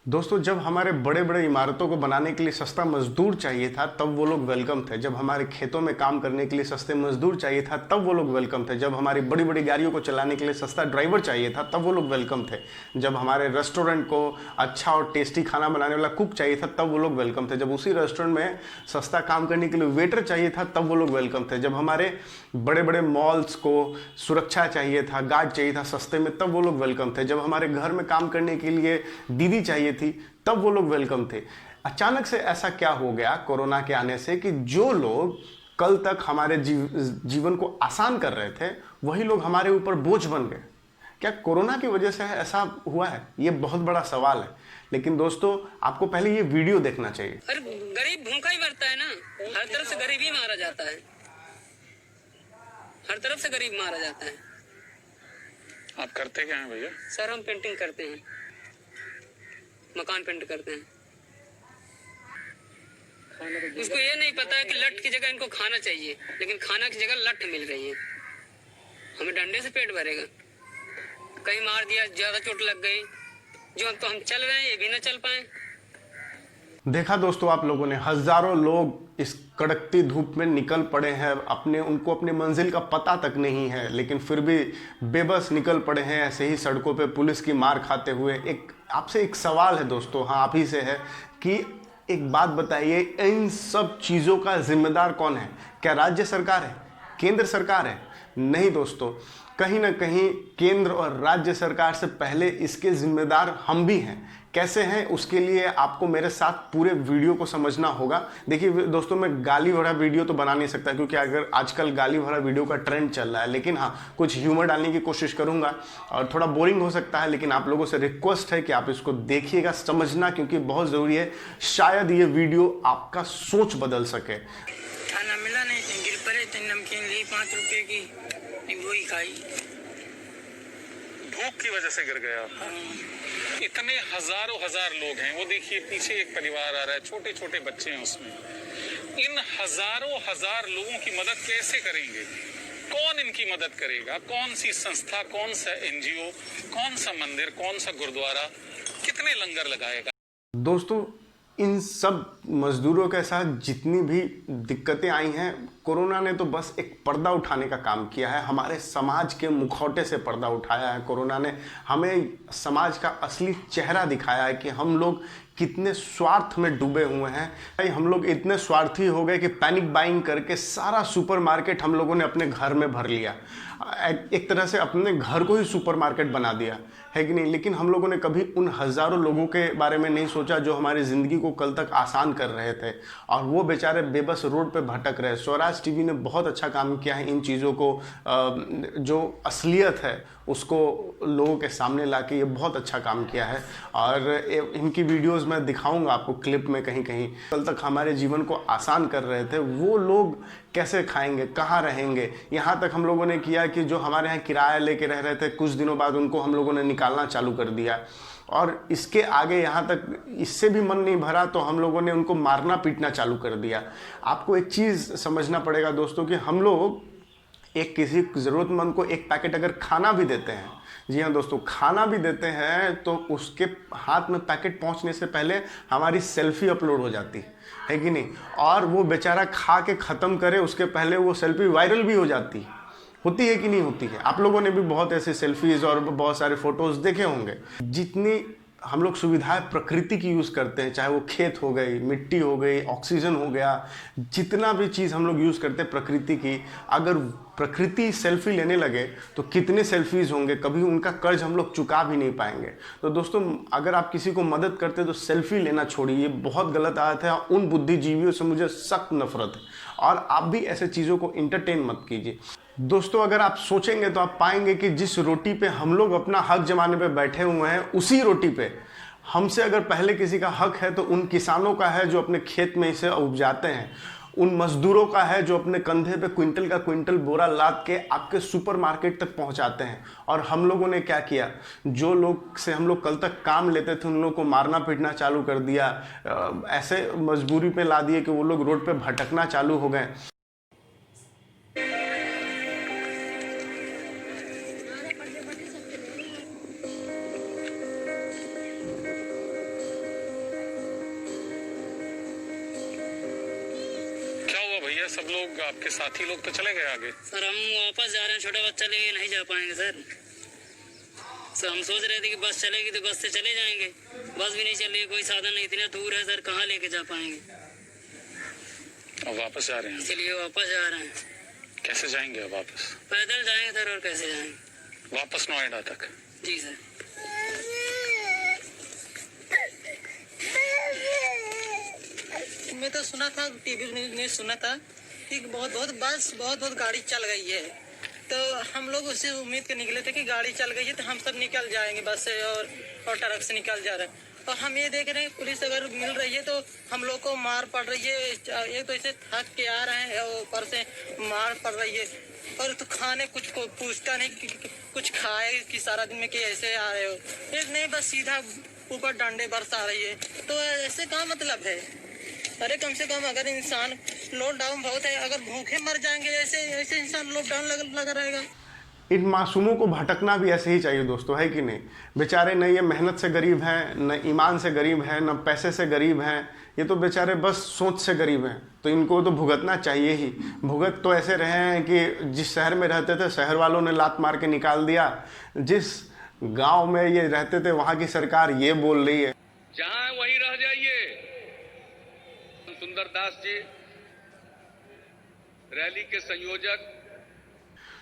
दोस्तों, जब हमारे बड़े बड़े इमारतों को बनाने के लिए सस्ता मजदूर चाहिए था तब वो लोग वेलकम थे। जब हमारे खेतों में काम करने के लिए सस्ते मजदूर चाहिए था तब वो लोग वेलकम थे। जब हमारी बड़ी बड़ी गाड़ियों को चलाने के लिए सस्ता ड्राइवर चाहिए था तब वो लोग वेलकम थे। जब हमारे रेस्टोरेंट को अच्छा और टेस्टी खाना बनाने वाला कुक चाहिए था तब वो लोग वेलकम थे। जब उसी रेस्टोरेंट में सस्ता काम करने के लिए वेटर चाहिए था तब वो लोग वेलकम थे। जब हमारे बड़े बड़े मॉल्स को सुरक्षा चाहिए था, गार्ड चाहिए था सस्ते में, तब वो लोग वेलकम थे। जब हमारे घर में काम करने के लिए दीदी चाहिए थी तब वो लोग वेलकम थे। अचानक से ऐसा क्या हो गया कोरोना के आने से कि जो लोग कल तक हमारे जीवन को आसान कर रहे थे वही लोग हमारे ऊपर बोझ बन गए। क्या कोरोना की वजह से ऐसा हुआ है? ये बहुत बड़ा सवाल है। लेकिन दोस्तों, आपको पहले ये वीडियो देखना चाहिए। अरे गरीब भूखा ही मरता है ना, हर तरफ से गरीब ही मारा जाता है, हर तरफ से गरीब मारा जाता है। आप करते क्या हैं भैया? सर हम पेंटिंग करते हैं, मकान पेंट करते हैं। इसको ये नहीं पता है कि लठ की जगह इनको खाना चाहिए, लेकिन खाना की जगह लठ मिल रही है। हमें डंडे से पेट भरेगा? कहीं मार दिया, ज्यादा चोट लग गई, जो हम तो हम चल रहे हैं ये भी ना चल पाए। देखा दोस्तों, आप लोगों ने हजारों लोग इस कड़कती धूप में निकल पड़े हैं, उनको अपने मंजिल का पता तक नहीं है, लेकिन फिर भी बेबस निकल पड़े हैं ऐसे ही सड़कों पे पुलिस की मार खाते हुए। आपसे एक सवाल है दोस्तों, हाँ आप ही से है कि एक बात बताइए, इन सब चीज़ों का जिम्मेदार कौन है? क्या राज्य सरकार है? केंद्र सरकार है? नहीं दोस्तों, कहीं ना कहीं केंद्र और राज्य सरकार से पहले इसके जिम्मेदार हम भी हैं। कैसे हैं, उसके लिए आपको मेरे साथ पूरे वीडियो को समझना होगा। देखिए दोस्तों, मैं गाली भरा वीडियो तो बना नहीं सकता, क्योंकि अगर आजकल गाली भरा वीडियो का ट्रेंड चल रहा है, लेकिन हाँ कुछ ह्यूमर डालने की कोशिश करूंगा और थोड़ा बोरिंग हो सकता है, लेकिन आप लोगों से रिक्वेस्ट है कि आप इसको देखिएगा, समझना, क्योंकि बहुत ज़रूरी है। शायद ये वीडियो आपका सोच बदल सके। खाना मिला नहीं, गिर पड़े थे, नमकीन ली 5 रुपए की, वही खाई। भूख की वजह से गिर गया? इतने हजारों हजार लोग हैं, वो देखिए पीछे एक परिवार आ रहा है, छोटे छोटे बच्चे हैं उसमें। इन हजारों हजार लोगों की मदद कैसे करेंगे? कौन इनकी मदद करेगा? कौन सी संस्था, कौन सा एनजीओ, कौन सा मंदिर, कौन सा गुरुद्वारा, कितने लंगर लगाएगा? दोस्तों, इन सब मजदूरों के साथ जितनी भी दिक्कतें आई हैं, कोरोना ने तो बस एक पर्दा उठाने का काम किया है। हमारे समाज के मुखौटे से पर्दा उठाया है कोरोना ने। हमें समाज का असली चेहरा दिखाया है कि हम लोग कितने स्वार्थ में डूबे हुए हैं। भाई, हम लोग इतने स्वार्थी हो गए कि पैनिक बाइंग करके सारा सुपरमार्केट हम लोगों ने अपने घर में भर लिया। एक तरह से अपने घर को ही सुपरमार्केट बना दिया, है कि नहीं? लेकिन हम लोगों ने कभी उन हज़ारों लोगों के बारे में नहीं सोचा जो हमारी ज़िंदगी को कल तक आसान कर रहे थे, और वो बेचारे बेबस रोड पे भटक रहे। स्वराज टीवी ने बहुत अच्छा काम किया है इन चीज़ों को, जो असलियत है उसको लोगों के सामने लाके ये बहुत अच्छा काम किया है। और इनकी वीडियोस मैं दिखाऊंगा आपको क्लिप में, कहीं कहीं कल तक हमारे जीवन को आसान कर रहे थे वो लोग कैसे खाएंगे, कहाँ रहेंगे। यहाँ तक हम लोगों ने किया कि जो हमारे यहाँ किराया लेके रह रहे थे, कुछ दिनों बाद उनको हम लोगों ने निकालना चालू कर दिया। और इसके आगे यहाँ तक इससे भी मन नहीं भरा तो हम लोगों ने उनको मारना पीटना चालू कर दिया। आपको एक चीज़ समझना पड़ेगा दोस्तों कि हम लोग एक किसी ज़रूरतमंद को एक पैकेट अगर खाना भी देते हैं, जी हाँ दोस्तों, खाना भी देते हैं, तो उसके हाथ में पैकेट पहुंचने से पहले हमारी सेल्फी अपलोड हो जाती है कि नहीं? और वो बेचारा खा के ख़त्म करे उसके पहले वो सेल्फी वायरल भी हो जाती होती है कि नहीं होती है? आप लोगों ने भी बहुत ऐसे सेल्फीज़ और बहुत सारे फ़ोटोज़ देखे होंगे। जितनी हम लोग सुविधाएं प्रकृति की यूज़ करते हैं, चाहे वो खेत हो गई, मिट्टी हो गई, ऑक्सीजन हो गया, जितना भी चीज़ हम लोग यूज़ करते हैं प्रकृति की, अगर प्रकृति सेल्फी लेने लगे तो कितने सेल्फीज़ होंगे, कभी उनका कर्ज हम लोग चुका भी नहीं पाएंगे। तो दोस्तों, अगर आप किसी को मदद करते तो सेल्फी लेना छोड़िए, ये बहुत गलत आदत है। उन बुद्धिजीवियों से मुझे सख्त नफरत है, और आप भी ऐसे चीज़ों को इंटरटेन मत कीजिए। दोस्तों, अगर आप सोचेंगे तो आप पाएंगे कि जिस रोटी पे हम लोग अपना हक जमाने पे बैठे हुए हैं, उसी रोटी पे हमसे अगर पहले किसी का हक है तो उन किसानों का है जो अपने खेत में इसे उपजाते हैं, उन मजदूरों का है जो अपने कंधे पे क्विंटल का क्विंटल बोरा लाद के आपके सुपरमार्केट तक पहुंचाते हैं। और हम लोगों ने क्या किया? जो लोग से हम लोग कल तक काम लेते थे उन लोगों को मारना पीटना चालू कर दिया, ऐसे मजबूरी पे ला दिए कि वो लोग रोड पे भटकना चालू हो गए। सब लोग आपके साथी लोग तो चले गए आगे? सर हम वापस जा रहे हैं, छोटा बच्चा लेके नहीं जा पाएंगे सर। हम सोच रहे थे कि बस चलेगी तो बस से चले जाएंगे, बस भी नहीं चल रही, कोई साधन नहीं, इतना दूर है सर, कहाँ लेके जा पाएंगे। अब वापस जा रहे हैं? इसलिए वापस जा रहे हैं। कैसे जाएंगे अब वापस? पैदल जाएंगे सर, और कैसे जाएंगे? वापस नोएडा तक? जी सर। मैं तो सुना था, टीवी में सुना था कि बहुत गाड़ी चल गई है, तो हम लोग उससे उम्मीद के निकले थे कि गाड़ी चल गई है तो हम सब निकल जाएंगे बस से, और ट्रक से निकल जा रहे हैं। और हम ये देख रहे हैं पुलिस अगर मिल रही है तो हम लोग को मार पड़ रही है। एक तो ऐसे थक के आ रहे हैं और ऊपर से मार पड़ रही है, और तो खाने कुछ को पूछता नहीं कि कुछ खाए कि सारा दिन में कि ऐसे आ रहे हो, एक नहीं बस सीधा ऊपर डंडे बरसा रही है। तो ऐसे क्या मतलब है? अरे कम से कम अगर इंसान लॉकडाउन बहुत है, अगर भूखे मर जाएंगे ऐसे इंसान लॉकडाउन लगा रहेगा। इन मासूमों को भटकना भी ऐसे ही चाहिए दोस्तों, है कि नहीं? बेचारे न ये मेहनत से गरीब हैं, न ईमान से गरीब हैं, न पैसे से गरीब हैं, ये तो बेचारे बस सोच से गरीब हैं। तो इनको तो भुगतना चाहिए ही। भुगत तो ऐसे रहे हैं कि जिस शहर में रहते थे शहर वालों ने लात मार के निकाल दिया, जिस गांव में ये रहते थे वहां की सरकार ये बोल रही है जहां वहीं रह जाइए। सुंदरदास जी रैली के संयोजक।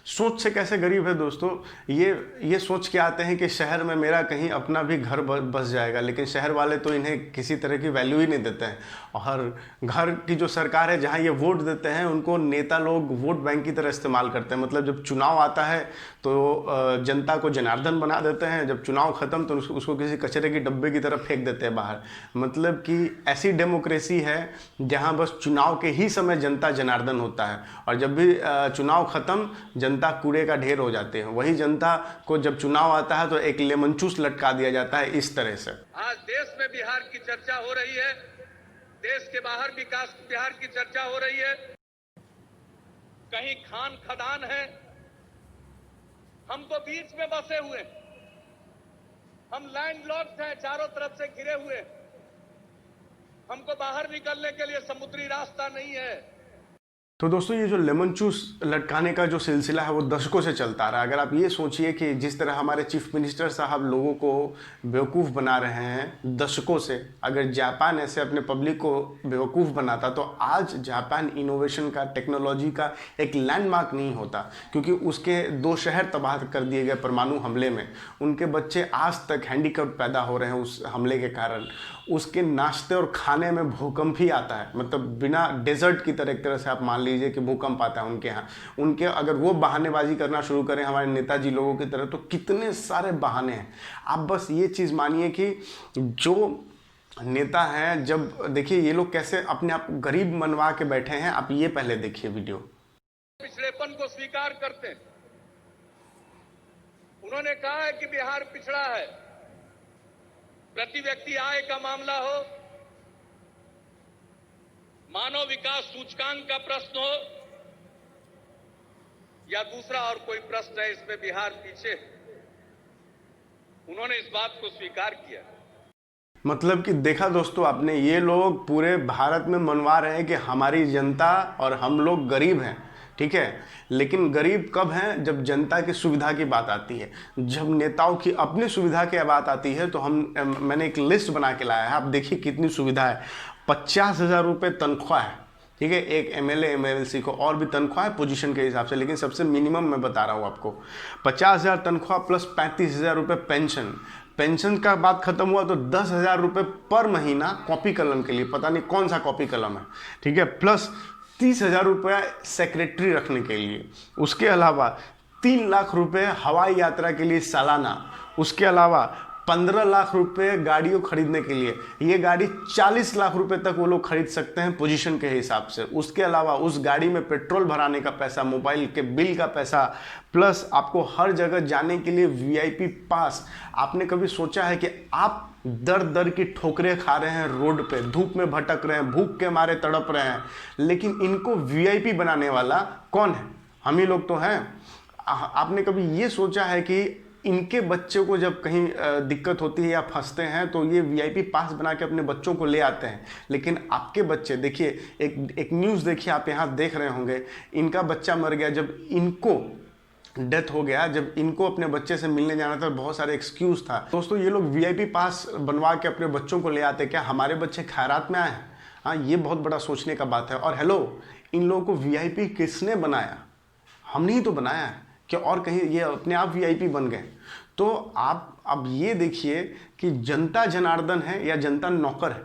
सोच से कैसे गरीब है दोस्तों, ये सोच के आते हैं कि शहर में मेरा कहीं अपना भी घर बस जाएगा, लेकिन शहर वाले तो इन्हें किसी तरह की वैल्यू ही नहीं देते हैं। और घर की जो सरकार है जहां ये वोट देते हैं उनको नेता लोग वोट बैंक की तरह इस्तेमाल करते हैं। मतलब जब चुनाव आता है तो जनता को जनार्दन बना देते हैं, जब चुनाव खत्म तो उसको किसी कचरे की डब्बे की तरफ फेंक देते हैं बाहर। मतलब कि ऐसी डेमोक्रेसी है जहां बस चुनाव के ही समय जनता जनार्दन होता है, और जब भी चुनाव खत्म जनता कूड़े का ढेर हो जाते हैं। वही जनता को जब चुनाव आता है तो एक लेमन जूस लटका दिया जाता है इस तरह से। आज देश में बिहार की चर्चा हो रही है, देश के बाहर विकास बिहार की चर्चा हो रही है। कहीं खान खदान है, हम तो बीच में बसे हुए, हम लैंडलॉक्ड हैं, चारों तरफ से घिरे हुए, हमको बाहर निकलने के लिए समुद्री रास्ता नहीं है। तो दोस्तों ये जो लेमन जूस लटकाने का जो सिलसिला है वो दशकों से चलता आ रहा है। अगर आप ये सोचिए कि जिस तरह हमारे चीफ मिनिस्टर साहब लोगों को बेवकूफ़ बना रहे हैं दशकों से, अगर जापान ऐसे अपने पब्लिक को बेवकूफ़ बनाता तो आज जापान इनोवेशन का, टेक्नोलॉजी का एक लैंडमार्क नहीं होता, क्योंकि उसके 2 शहर तबाह कर दिए गए परमाणु हमले में। उनके बच्चे आज तक हैंडीकैप पैदा हो रहे हैं उस हमले के कारण। उसके नाश्ते और खाने में भूकंप ही आता है, मतलब बिना डेजर्ट की तरह एक तरह से आप मान लीजिए कि भूकंप आता है उनके यहाँ। उनके अगर वो बहानेबाजी करना शुरू करें हमारे नेताजी लोगों की तरह तो कितने सारे बहाने हैं। आप बस ये चीज़ मानिए कि जो नेता हैं, जब देखिए ये लोग कैसे अपने आप गरीब मनवा के बैठे हैं, आप ये पहले देखिए वीडियो। पिछड़ेपन को स्वीकार करते हैं। उन्होंने कहा है कि बिहार पिछड़ा है। प्रति व्यक्ति आय का मामला हो, मानव विकास सूचकांक का प्रश्न हो, या दूसरा और कोई प्रश्न है, इसमें बिहार पीछे है। उन्होंने इस बात को स्वीकार किया। मतलब कि देखा दोस्तों आपने, ये लोग पूरे भारत में मनवा रहे हैं कि हमारी जनता और हम लोग गरीब हैं, ठीक है। लेकिन गरीब कब हैं? जब जनता की सुविधा की बात आती है, जब नेताओं की अपनी सुविधा की बात आती है। तो मैंने एक लिस्ट बना के लाया है, आप देखिए कितनी सुविधा है। 50,000 रुपये तनख्वाह है, ठीक है। एक MLA MLC को और भी तनख्वाह है पोजीशन के हिसाब से, लेकिन सबसे मिनिमम मैं बता रहा हूँ आपको 50,000 तनख्वाह प्लस 35,000 रुपये पेंशन। पेंशन का बात खत्म हुआ तो 10,000 रुपये पर महीना कॉपी कलम के लिए, पता नहीं कौन सा कॉपी कलम है, ठीक है। प्लस 30,000 रुपया सेक्रेटरी रखने के लिए। उसके अलावा 3 लाख रुपए हवाई यात्रा के लिए सालाना। उसके अलावा 15 लाख रुपए गाड़ियों खरीदने के लिए। ये गाड़ी 40 लाख रुपए तक वो लोग खरीद सकते हैं पोजीशन के हिसाब से। उसके अलावा उस गाड़ी में पेट्रोल भराने का पैसा, मोबाइल के बिल का पैसा, प्लस आपको हर जगह जाने के लिए VIP पास। आपने कभी सोचा है कि आप दर दर की ठोकरें खा रहे हैं रोड पे, धूप में भटक रहे हैं, भूख के मारे तड़प रहे हैं, लेकिन इनको VIP बनाने वाला कौन है? हम ही लोग तो हैं। आपने कभी ये सोचा है कि इनके बच्चों को जब कहीं दिक्कत होती है या फंसते हैं तो ये वीआईपी पास बना के अपने बच्चों को ले आते हैं। लेकिन आपके बच्चे देखिए, एक न्यूज़ देखिए, आप यहाँ देख रहे होंगे, इनका बच्चा मर गया, जब इनको डेथ हो गया, जब इनको अपने बच्चे से मिलने जाना था, बहुत सारे एक्सक्यूज था। दोस्तों ये लोग वीआईपी पास बनवा के अपने बच्चों को ले आते, क्या हमारे बच्चे खैरात में आए हैं? हाँ, ये बहुत बड़ा सोचने का बात है। और हेलो, इन लोगों को वीआईपी किसने बनाया? हमने ही तो बनाया है कि और कहीं ये अपने आप वीआईपी बन गए? तो आप अब ये देखिए कि जनता जनार्दन है या जनता नौकर है,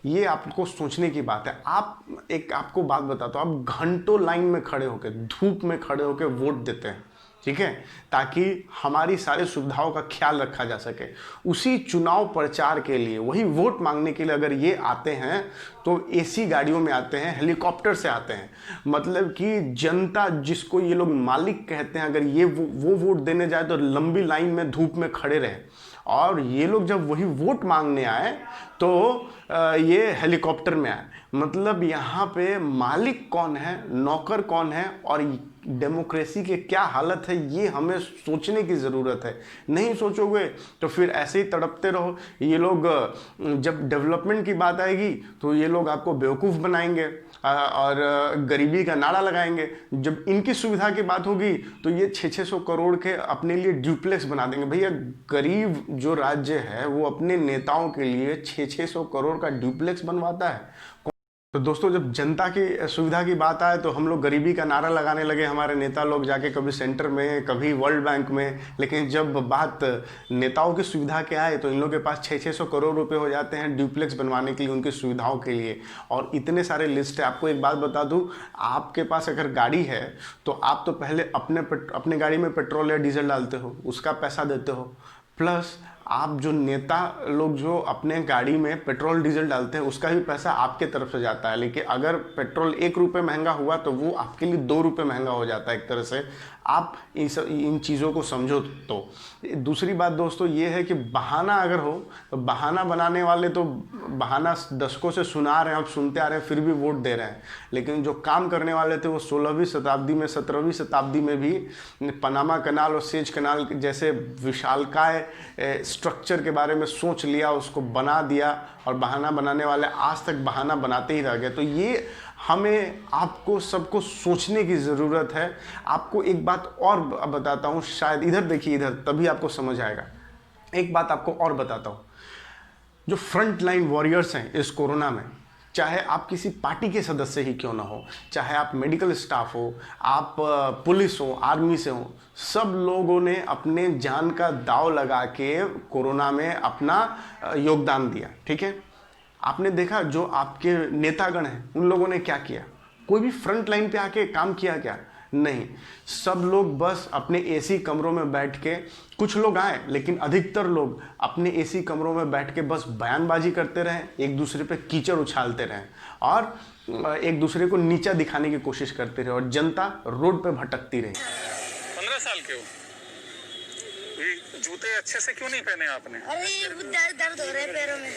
ये आपको सोचने की बात है। आपको बात बताता हूँ, आप घंटों लाइन में खड़े होकर, धूप में खड़े होकर वोट देते हैं, ठीक है, ताकि हमारी सारी सुविधाओं का ख्याल रखा जा सके। उसी चुनाव प्रचार के लिए, वही वोट मांगने के लिए अगर ये आते हैं तो एसी गाड़ियों में आते हैं, हेलीकॉप्टर से आते हैं। मतलब कि जनता जिसको ये लोग मालिक कहते हैं, अगर ये वो वोट देने जाए तो लंबी लाइन में धूप में खड़े रहे, और ये लोग जब वही वोट मांगने आए तो ये हेलीकॉप्टर में आए। मतलब यहाँ पे मालिक कौन है, नौकर कौन है, और डेमोक्रेसी की क्या हालत है, ये हमें सोचने की ज़रूरत है। नहीं सोचोगे तो फिर ऐसे ही तड़पते रहो। ये लोग जब डेवलपमेंट की बात आएगी तो ये लोग आपको बेवकूफ़ बनाएंगे और गरीबी का नारा लगाएंगे। जब इनकी सुविधा की बात होगी तो ये 600 करोड़ के अपने लिए ड्यूप्लेक्स बना देंगे। भैया, गरीब जो राज्य है वो अपने नेताओं के लिए 600 करोड़ का ड्यूप्लेक्स बनवाता है। तो दोस्तों, जब जनता की सुविधा की बात आए तो हम लोग गरीबी का नारा लगाने लगे, हमारे नेता लोग जाके कभी सेंटर में, कभी वर्ल्ड बैंक में। लेकिन जब बात नेताओं की सुविधा के आए तो इन लोगों के पास 600 करोड़ रुपए हो जाते हैं ड्यूप्लेक्स बनवाने के लिए, उनकी सुविधाओं के लिए। और इतने सारे लिस्ट है। आपको एक बात बता दूं, आपके पास अगर गाड़ी है तो आप तो पहले अपने गाड़ी में पेट्रोल या डीजल डालते हो, उसका पैसा देते हो, प्लस आप जो नेता लोग जो अपने गाड़ी में पेट्रोल डीजल डालते हैं उसका भी पैसा आपके तरफ से जाता है। लेकिन अगर पेट्रोल 1 रुपये महंगा हुआ तो वो आपके लिए 2 रुपये महंगा हो जाता है एक तरह से। आप इन चीज़ों को समझो। तो दूसरी बात दोस्तों ये है कि बहाना अगर हो तो बहाना बनाने वाले तो बहाना दशकों से सुना रहे हैं, आप सुनते आ रहे हैं, फिर भी वोट दे रहे हैं। लेकिन जो काम करने वाले थे वो 16वीं शताब्दी में, 17वीं शताब्दी में भी पनामा कनाल और सेज कनाल जैसे विशालकाय स्ट्रक्चर के बारे में सोच लिया, उसको बना दिया, और बहाना बनाने वाले आज तक बहाना बनाते ही रह गए। तो ये हमें आपको सबको सोचने की ज़रूरत है। आपको एक बात और बताता हूँ, शायद इधर देखिए, इधर तभी आपको समझ आएगा। एक बात आपको और बताता हूँ, जो फ्रंट लाइन वॉरियर्स हैं इस कोरोना में, चाहे आप किसी पार्टी के सदस्य ही क्यों ना हो, चाहे आप मेडिकल स्टाफ हो, आप पुलिस हो, आर्मी से हो, सब लोगों ने अपने जान का दांव लगा के कोरोना में अपना योगदान दिया, ठीक है। आपने देखा जो आपके नेतागण हैं उन लोगों ने क्या किया? कोई भी फ्रंट लाइन पे आके काम किया क्या? नहीं। सब लोग बस अपने एसी कमरों में बैठ के, कुछ लोग आए लेकिन अधिकतर लोग अपने एसी कमरों में बैठ के बस बयानबाजी करते रहे, एक दूसरे पे कीचड़ उछालते रहे और एक दूसरे को नीचा दिखाने की कोशिश करते रहे, और जनता रोड पे भटकती रही। 15 साल के हो, ये जूते अच्छे से क्यों नहीं पहने आपने? अरे दर्द हो रहा है पैरों में।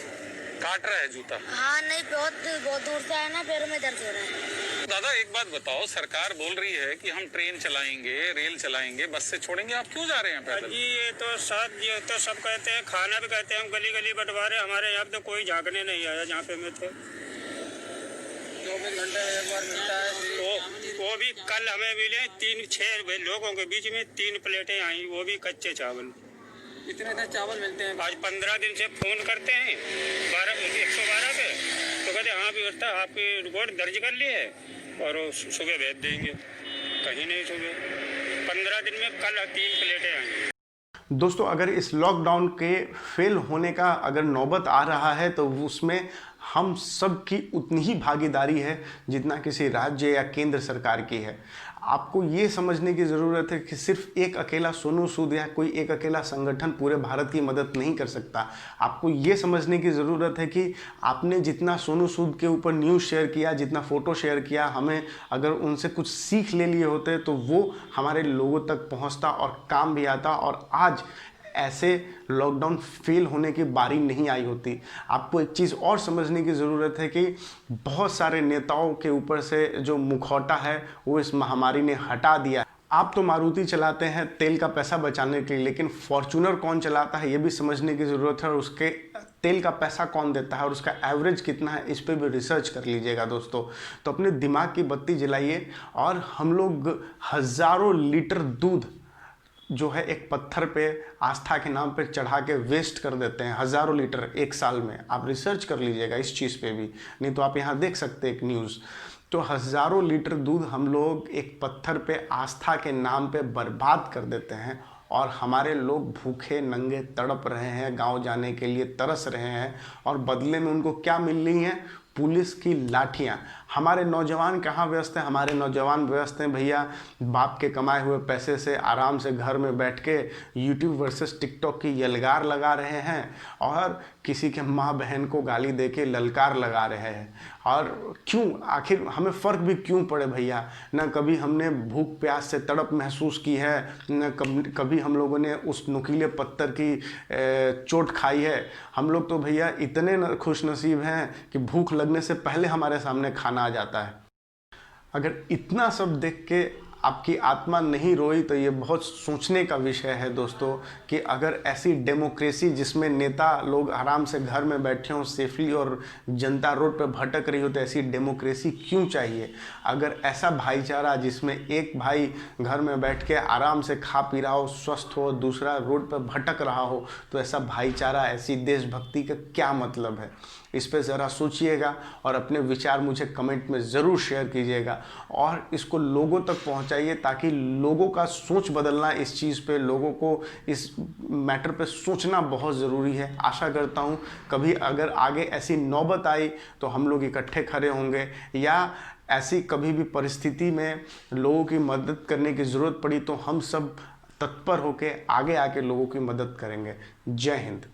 काट रहा है जूता? हाँ नहीं, बहुत दूर से आया ना, पैरों में दर्द हो रहा है। दादा एक बात बताओ, सरकार बोल रही है कि हम ट्रेन चलाएंगे, रेल चलाएंगे, बस से छोड़ेंगे, आप क्यों जा रहे हैं पैदल? जी ये तो सब कहते हैं, खाना भी कहते हैं, हम गली गली बंटवारे, हमारे यहाँ तो कोई झांकने नहीं आया जहाँ पे मैं थे। 24 घंटे में एक बार मिलता है। वो भी कल हमें मिले 3-6 लोगों के बीच में 3 प्लेटें आई, वो भी कच्चे चावल। इतने दिन चावल मिलते हैं। आज 15 दिन से फोन करते हैं 112 पे, तो कहते हाँ व्यवस्था आपकी रिपोर्ट दर्ज कर ली है और सुबह भेज देंगे। कहीं नहीं सुबह, 15 दिन में कल 3 प्लेटें आई। दोस्तों, अगर इस लॉकडाउन के फेल होने का अगर नौबत आ रहा है तो उसमें हम सब की उतनी ही भागीदारी है जितना किसी राज्य या केंद्र सरकार की है। आपको ये समझने की ज़रूरत है कि सिर्फ एक अकेला सोनू सूद या कोई एक अकेला संगठन पूरे भारत की मदद नहीं कर सकता। आपको ये समझने की ज़रूरत है कि आपने जितना सोनू सूद के ऊपर न्यूज़ शेयर किया, जितना फ़ोटो शेयर किया, हमें अगर उनसे कुछ सीख ले लिए होते तो वो हमारे लोगों तक पहुंचता और काम भी आता, और आज ऐसे लॉकडाउन फेल होने की बारी नहीं आई होती। आपको एक चीज़ और समझने की ज़रूरत है कि बहुत सारे नेताओं के ऊपर से जो मुखौटा है वो इस महामारी ने हटा दिया। आप तो मारुति चलाते हैं तेल का पैसा बचाने के लिए, लेकिन फॉर्च्यूनर कौन चलाता है ये भी समझने की ज़रूरत है, और उसके तेल का पैसा कौन देता है और उसका एवरेज कितना है, इस पे भी रिसर्च कर लीजिएगा दोस्तों। तो अपने दिमाग की बत्ती जलाइए। और हम लोग हज़ारों लीटर दूध जो है एक पत्थर पे आस्था के नाम पे चढ़ा के वेस्ट कर देते हैं, हज़ारों लीटर एक साल में। आप रिसर्च कर लीजिएगा इस चीज़ पे भी, नहीं तो आप यहाँ देख सकते हैं एक न्यूज़। तो हज़ारों लीटर दूध हम लोग एक पत्थर पे आस्था के नाम पे बर्बाद कर देते हैं, और हमारे लोग भूखे नंगे तड़प रहे हैं, गांव जाने के लिए तरस रहे हैं, और बदले में उनको क्या मिल रही हैं? पुलिस की लाठियां। हमारे नौजवान कहाँ व्यस्त हैं? हमारे नौजवान व्यस्त हैं भैया बाप के कमाए हुए पैसे से आराम से घर में बैठ के यूट्यूब वर्सेस टिकटॉक की यलगार लगा रहे हैं, और किसी के माँ बहन को गाली दे के ललकार लगा रहे हैं। और क्यों? आखिर हमें फ़र्क भी क्यों पड़े भैया? न कभी हमने भूख प्यास से तड़प महसूस की है, न कभी हम लोगों ने उस नुकीले पत्थर की चोट खाई है। हम लोग तो भैया इतने खुश नसीब हैं कि भूख लगने से पहले हमारे सामने खाना आ जाता है। अगर इतना सब देख के आपकी आत्मा नहीं रोई तो ये बहुत सोचने का विषय है दोस्तों, कि अगर ऐसी डेमोक्रेसी जिसमें नेता लोग आराम से घर में बैठे हों सेफली और जनता रोड पर भटक रही हो, तो ऐसी डेमोक्रेसी क्यों चाहिए? अगर ऐसा भाईचारा जिसमें एक भाई घर में बैठ के आराम से खा पी रहा हो, स्वस्थ हो, दूसरा रोड पर भटक रहा हो, तो ऐसा भाईचारा, ऐसी देशभक्ति का क्या मतलब है? इस पे ज़रा सोचिएगा और अपने विचार मुझे कमेंट में ज़रूर शेयर कीजिएगा, और इसको लोगों तक पहुंचाइए ताकि लोगों का सोच बदलना इस चीज़ पे, लोगों को इस मैटर पे सोचना बहुत ज़रूरी है। आशा करता हूं कभी अगर आगे ऐसी नौबत आई तो हम लोग इकट्ठे खड़े होंगे, या ऐसी कभी भी परिस्थिति में लोगों की मदद करने की ज़रूरत पड़ी तो हम सब तत्पर होकर आगे आके लोगों की मदद करेंगे। जय हिंद।